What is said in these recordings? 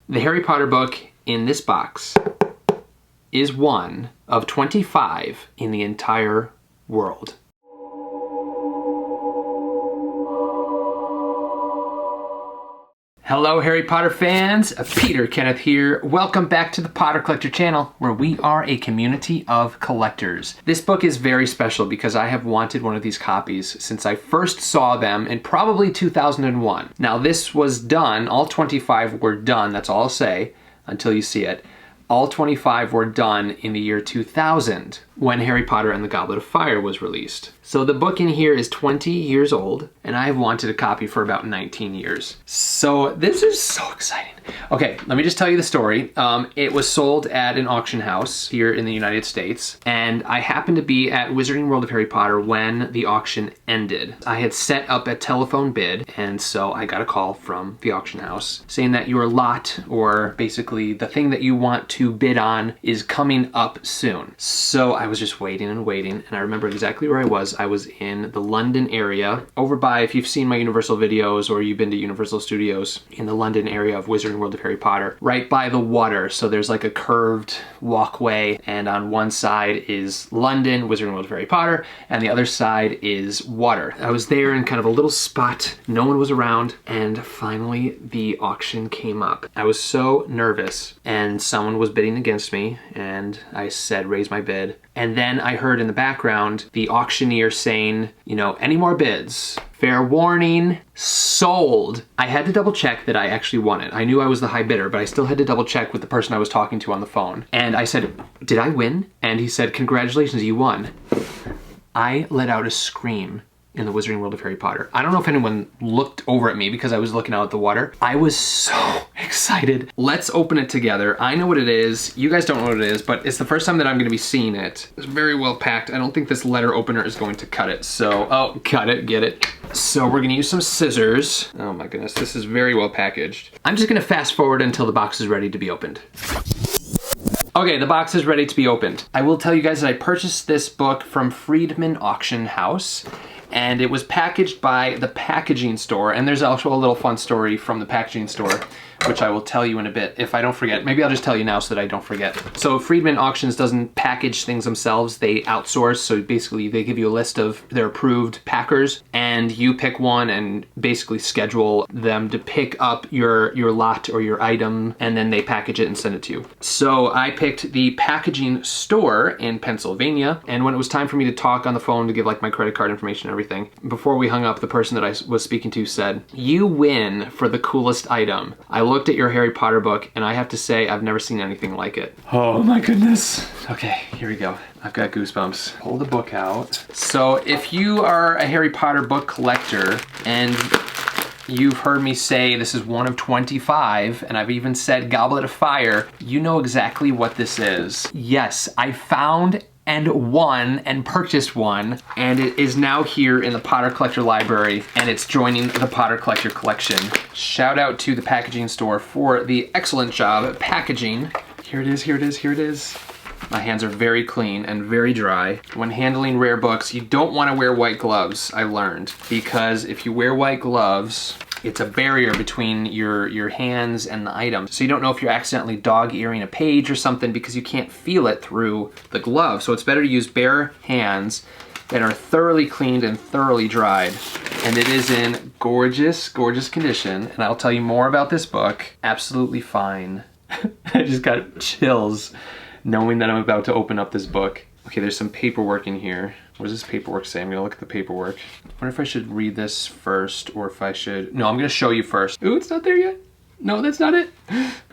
The Harry Potter book in this box is one of 25 in the entire world. Hello Harry Potter fans, Peter Kenneth here. Welcome back to the Potter Collector channel, where we are a community of collectors. This book is very special because I have wanted one of these copies since I first saw them in probably 2001. Now this was done, all 25 were done, that's all I'll say until you see it. All 25 were done in the year 2000 when Harry Potter and the Goblet of Fire was released. So the book in here is 20 years old and I have wanted a copy for about 19 years. So this is so exciting. Okay, let me just tell you the story. It was sold at an auction house here in the United States, and I happened to be at Wizarding World of Harry Potter when the auction ended. I had set up a telephone bid, and so I got a call from the auction house saying that your lot, or basically the thing that you want to bid on, is coming up soon. So I was just waiting and waiting, and I remember exactly where I was. I was in the London area, over by, if you've seen my Universal videos or you've been to Universal Studios, in the London area of Wizarding World of Harry Potter, right by the water. So there's like a curved walkway, and on one side is London, Wizarding World of Harry Potter, and the other side is water. I was there in kind of a little spot, no one was around, and finally the auction came up. I was so nervous, and someone was bidding against me, and I said, raise my bid. And then I heard in the background the auctioneer saying, you know, any more bids? Fair warning, sold. I had to double check that I actually won it. I knew I was the high bidder, but I still had to double check with the person I was talking to on the phone. And I said, did I win? And he said, congratulations, you won. I let out a scream in the Wizarding World of Harry Potter. I don't know if anyone looked over at me because I was looking out at the water. I was so excited. Let's open it together. I know what it is. You guys don't know what it is, but it's the first time that I'm gonna be seeing it. It's very well packed. I don't think this letter opener is going to cut it. So, oh, cut it, get it. So we're gonna use some scissors. Oh my goodness, this is very well packaged. I'm just gonna fast forward until the box is ready to be opened. Okay, the box is ready to be opened. I will tell you guys that I purchased this book from Friedman Auction House, and it was packaged by the packaging store, and there's also a little fun story from the packaging store, which I will tell you in a bit if I don't forget. Maybe I'll just tell you now so that I don't forget. So Friedman Auctions doesn't package things themselves, they outsource. So basically they give you a list of their approved packers, and you pick one and basically schedule them to pick up your lot or your item, and then they package it and send it to you. So I picked the packaging store in Pennsylvania, and when it was time for me to talk on the phone to give like my credit card information and everything, before we hung up, the person that I was speaking to said, "You win for the coolest item. I looked at your Harry Potter book, and I have to say I've never seen anything like it." Oh my goodness. Okay, here we go. I've got goosebumps. Pull the book out. So if you are a Harry Potter book collector and you've heard me say this is one of 25, and I've even said Goblet of Fire, you know exactly what this is. Yes, I found and won and purchased one, and it is now here in the Potter Collector library, and it's joining the Potter Collector collection. Shout out to the packaging store for the excellent job packaging. Here it is, here it is, here it is. My hands are very clean and very dry. When handling rare books, you don't want to wear white gloves, I learned, because if you wear white gloves, it's a barrier between your hands and the item. So you don't know if you're accidentally dog-earing a page or something because you can't feel it through the glove. So it's better to use bare hands that are thoroughly cleaned and thoroughly dried. And it is in gorgeous, gorgeous condition. And I'll tell you more about this book. Absolutely fine. I just got chills knowing that I'm about to open up this book. Okay, there's some paperwork in here. What does this paperwork say? I'm gonna look at the paperwork. I wonder if I should read this first or if I should... No, I'm gonna show you first. Ooh, it's not there yet. No, that's not it.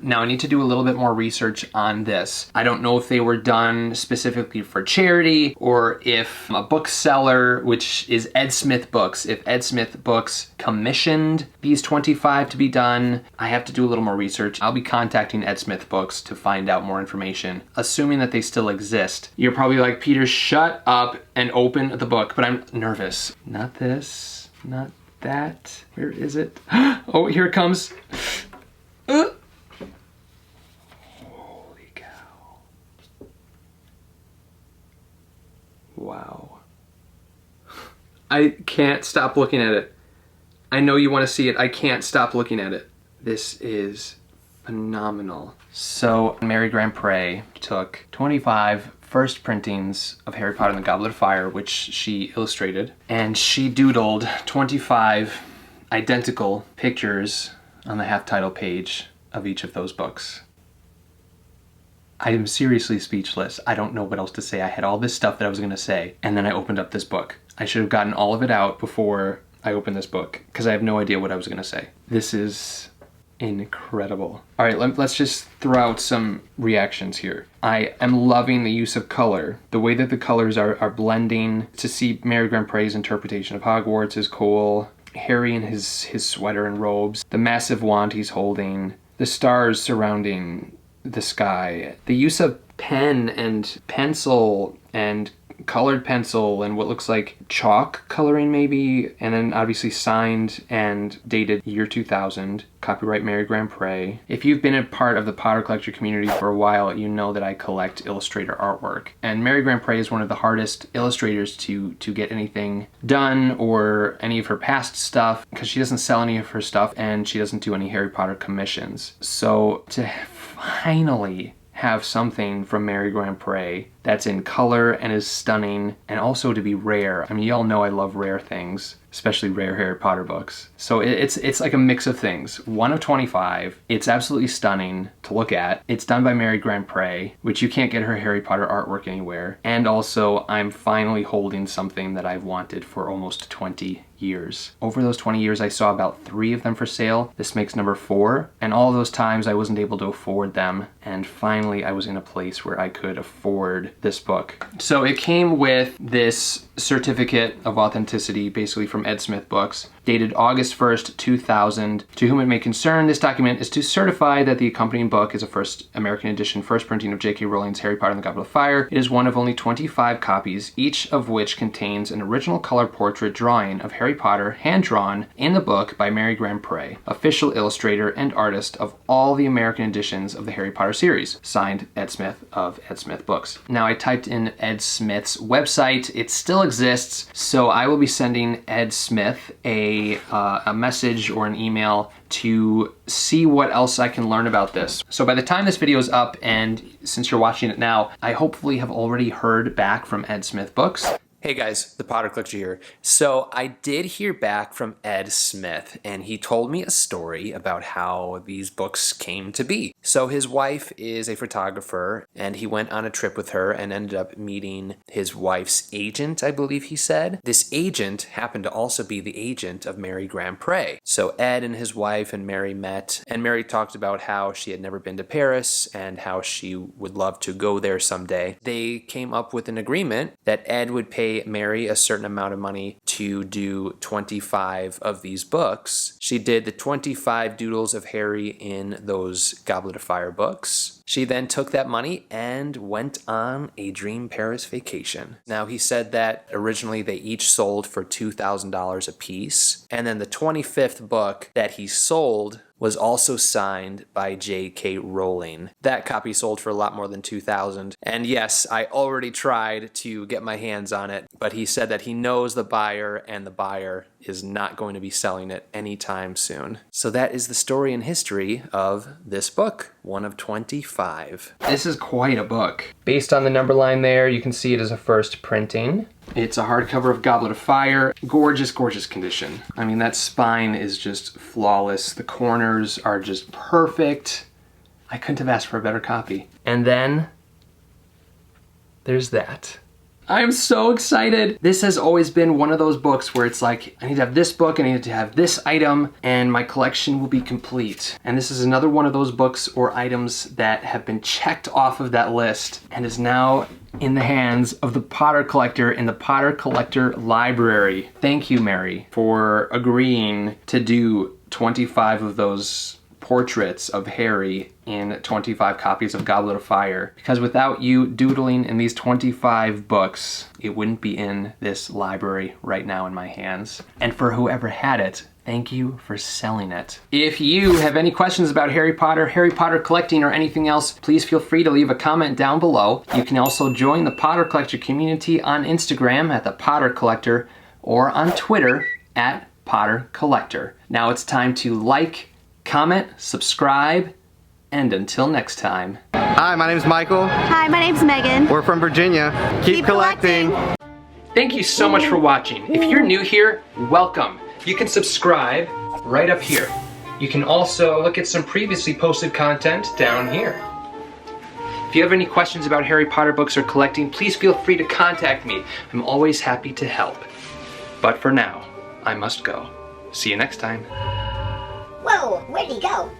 Now I need to do a little bit more research on this. I don't know if they were done specifically for charity or if a bookseller, which is Ed Smith Books, if Ed Smith Books commissioned these 25 to be done. I have to do a little more research. I'll be contacting Ed Smith Books to find out more information, assuming that they still exist. You're probably like, Peter, shut up and open the book, but I'm nervous. Not this, not that. Where is it? Oh, here it comes. Holy cow. Wow. I can't stop looking at it. I know you want to see it. I can't stop looking at it. This is phenomenal. So Mary Grand took 25 first printings of Harry Potter and the Goblet of Fire, which she illustrated, and she doodled 25 identical pictures on the half title page of each of those books. I am seriously speechless. I don't know what else to say. I had all this stuff that I was going to say, and then I opened up this book. I should have gotten all of it out before I opened this book, because I have no idea what I was going to say. This is incredible. All right, let's just throw out some reactions here. I am loving the use of color. The way that the colors are blending. To see Mary Grandpre's interpretation of Hogwarts is cool. Harry in his sweater and robes. The massive wand he's holding. The stars surrounding the sky. The use of pen and pencil and colored pencil and what looks like chalk coloring maybe, and then obviously signed and dated year 2000, copyright Mary Grandpre. If you've been a part of the Potter Collector community for a while, you know that I collect illustrator artwork. And Mary Grandpre is one of the hardest illustrators to get anything done, or any of her past stuff, because she doesn't sell any of her stuff and she doesn't do any Harry Potter commissions. So to finally have something from Mary Grandpre that's in color and is stunning, and also to be rare. I mean, y'all know I love rare things, especially rare Harry Potter books. So it's like a mix of things. 1 of 25. It's absolutely stunning to look at. It's done by Mary Grandpre, which you can't get her Harry Potter artwork anywhere. And also, I'm finally holding something that I've wanted for almost 20 years. Over those 20 years, I saw about 3 of them for sale. This makes number 4. And all those times I wasn't able to afford them. And finally, I was in a place where I could afford this book. So it came with this certificate of authenticity, basically from Ed Smith Books, dated August 1st, 2000. To whom it may concern, this document is to certify that the accompanying book is a first American edition, first printing of J.K. Rowling's Harry Potter and the Goblet of Fire. It is one of only 25 copies, each of which contains an original color portrait drawing of Harry Potter, hand-drawn in the book by Mary Grandpre, official illustrator and artist of all the American editions of the Harry Potter series. Signed, Ed Smith of Ed Smith Books. Now, I typed in Ed Smith's website. It still exists, so I will be sending Ed Smith a message or an email to see what else I can learn about this. So by the time this video is up, and since you're watching it now, I hopefully have already heard back from Ed Smith Books. Hey guys, the Potter Collector here. So I did hear back from Ed Smith, and he told me a story about how these books came to be. So his wife is a photographer, and he went on a trip with her and ended up meeting his wife's agent, I believe he said. This agent happened to also be the agent of Mary Grandpre. So Ed and his wife and Mary met, and Mary talked about how she had never been to Paris and how she would love to go there someday. They came up with an agreement that Ed would pay Mary a certain amount of money to do 25 of these books. She did the 25 doodles of Harry in those Goblet of Fire books. She then took that money and went on a dream Paris vacation. Now, he said that originally they each sold for $2,000 a piece, and then the 25th book that he sold was also signed by J.K. Rowling. That copy sold for a lot more than $2,000. And yes, I already tried to get my hands on it, but he said that he knows the buyer, and the buyer is not going to be selling it anytime soon. So that is the story and history of this book, 1 of 25. This is quite a book. Based on the number line there, you can see it as a first printing. It's a hardcover of Goblet of Fire. Gorgeous, gorgeous condition. I mean, that spine is just flawless. The corners are just perfect. I couldn't have asked for a better copy. And then there's that. I'm so excited. This has always been one of those books where it's like, I need to have this book, I need to have this item, and my collection will be complete. And this is another one of those books or items that have been checked off of that list and is now in the hands of the Potter Collector in the Potter Collector Library. Thank you, Mary, for agreeing to do 25 of those portraits of Harry in 25 copies of Goblet of Fire, because without you doodling in these 25 books, it wouldn't be in this library right now in my hands. And for whoever had it, thank you for selling it. If you have any questions about Harry Potter collecting, or anything else, please feel free to leave a comment down below. You can also join the Potter Collector community on Instagram at the Potter Collector, or on Twitter at Potter Collector. Now it's time to like, comment, subscribe, And until next time. Hi, my name's Michael. Hi, my name's Megan. We're from Virginia. Keep collecting. Thank you so much for watching. If you're new here, welcome. You can subscribe right up here. You can also look at some previously posted content down here. If you have any questions about Harry Potter books or collecting, please feel free to contact me. I'm always happy to help. But for now, I must go. See you next time. Whoa, where'd he go?